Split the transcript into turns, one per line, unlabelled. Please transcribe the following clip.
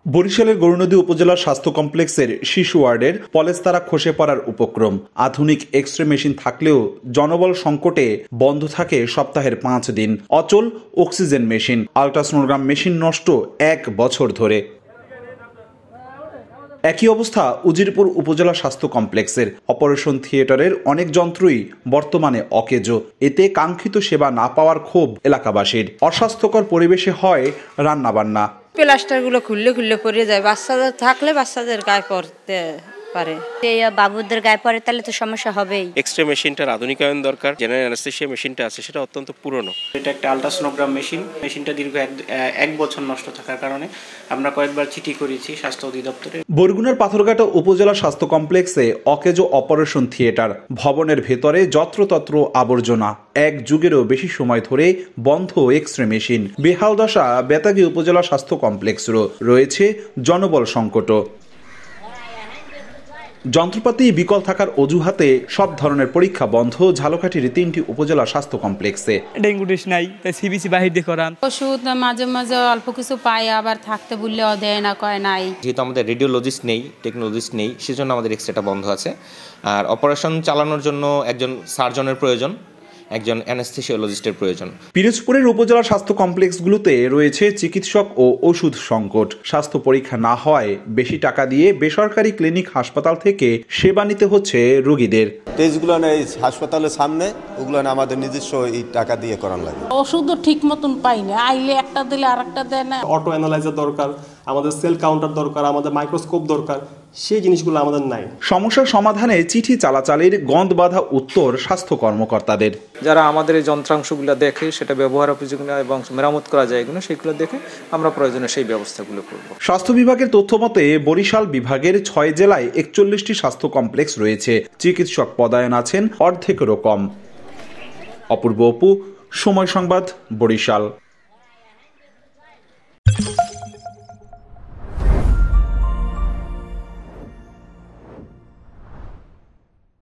বরিশালের গৌরনদী উপজেলা স্বাস্থ্য কমপ্লেক্সের শিশু ওয়ার্ডের পলেস্তারা খসে পড়ার উপক্রম। আধুনিক এক্স-রে মেশিন থাকলেও জনবল সংকটে বন্ধ থাকে সপ্তাহের 5 দিন। অচল অক্সিজেন মেশিন, আল্ট্রাসোনোগ্রাম মেশিন নষ্ট 1 বছর ধরে। একই অবস্থা উজিরপুর উপজেলা স্বাস্থ্য কমপ্লেক্সের। অপারেশন থিয়েটারের অনেক যন্ত্রই বর্তমানে অকেজো। এতে কাঙ্ক্ষিত সেবা না পাওয়ার ক্ষোভ এলাকাবাসীর। অস্বাস্থ্যকর পরিবেশে হয় রান্নাবান্না।
প্লাস্টারগুলো খুললে খুললে পড়ে যায়, বাচ্চাদের থাকলে বাচ্চাদের গায়ে পড়তে পারে,
বাবুদের গায়ে পড়ে তাহলে তো সমস্যা হবেই।
এক্স-রে মেশিনটার আধুনিকায়ন দরকার। জেনারেল অ্যানেস্থেসিয়া মেশিনটা আছে সেটা অত্যন্ত পুরনো।
এটা একটা আল্ট্রাসোনোগ্রাম মেশিনটা দীর্ঘ এক বছর নষ্ট থাকার কারণে আমরা কয়েকবার চিঠি করেছি স্বাস্থ্য অধিদপ্তরে।
বরগুনার পাথরঘাটা উপজেলা স্বাস্থ্য কমপ্লেক্সে অকেজো অপারেশন থিয়েটার। ভবনের ভেতরে যত্রতত্র আবর্জনা। 1 যুগেরও বেশি সময় ধরে বন্ধ এক্স-রে মেশিন। বেহাল দশা বেতাগী উপজেলা স্বাস্থ্য কমপ্লেক্সেরও। রয়েছে জনবল সংকটও। যন্ত্রপাতি বিকল থাকার অজুহাতে সব ধরনের পরীক্ষা বন্ধ ঝালকাঠির 3টি উপজেলা স্বাস্থ্য কমপ্লেক্সে।
ডেঙ্গু টেস্ট নাই, তাই সিবিসি বাহির দিয়ে করান।
ওষুধ মাঝে মাঝে অল্প কিছু পাই, আবার থাকতে বললেও দেয় না, কয় নাই।
যেহেতু আমাদের রেডিওলজিস্ট নেই, টেকনোলজিস্ট নেই, সেজন্য আমাদের এক্সরেটা বন্ধ আছে। আর অপারেশন চালানোর জন্য একজন সার্জনের প্রয়োজন, একজন অ্যানেস্থেসিওলজিস্টের প্রয়োজন।
পিরোজপুরের উপজেলা স্বাস্থ্য কমপ্লেক্সগুলোতে রয়েছে চিকিৎসক ও ওষুধ সংকট। স্বাস্থ্য পরীক্ষা না হওয়ায় বেশি টাকা দিয়ে বেসরকারি ক্লিনিক হাসপাতাল থেকে সেবা নিতে হচ্ছে রোগীদের।
টেস্টগুলো এই হাসপাতালের সামনে, ওগুলো আমাদের নিজস্ব এই টাকা দিয়ে করানো লাগে।
ওষুধও ঠিক মতন পাই না, আইলে একটা দিলে আর একটা দেয় না।
অটো অ্যানালাইজার দরকার, আমাদের সেল কাউন্টার দরকার, আমাদের মাইক্রোস্কোপ দরকার, সেই জিনিসগুলো আমাদের নাই।
সমস্যার সমাধানে চিঠি চালাচালির গন্ধ বাঁধা উত্তর স্বাস্থ্য কর্মকর্তাদের।
যারা আমাদের এই যন্ত্রাংশগুলো দেখে সেটা ব্যবহার উপযোগী এবং মেরামত করা যায় কিনা সেগুলো দেখে আমরা প্রয়োজনে সেই ব্যবস্থাগুলো করব।
স্বাস্থ্য বিভাগের তথ্য মতে বরিশাল বিভাগের 6 জেলায় 41টি স্বাস্থ্য কমপ্লেক্স রয়েছে। চিকিৎসক পদায়ন আছেন অর্ধেকেরও কম। অপূর্ব অপু, সময় সংবাদ, বরিশাল।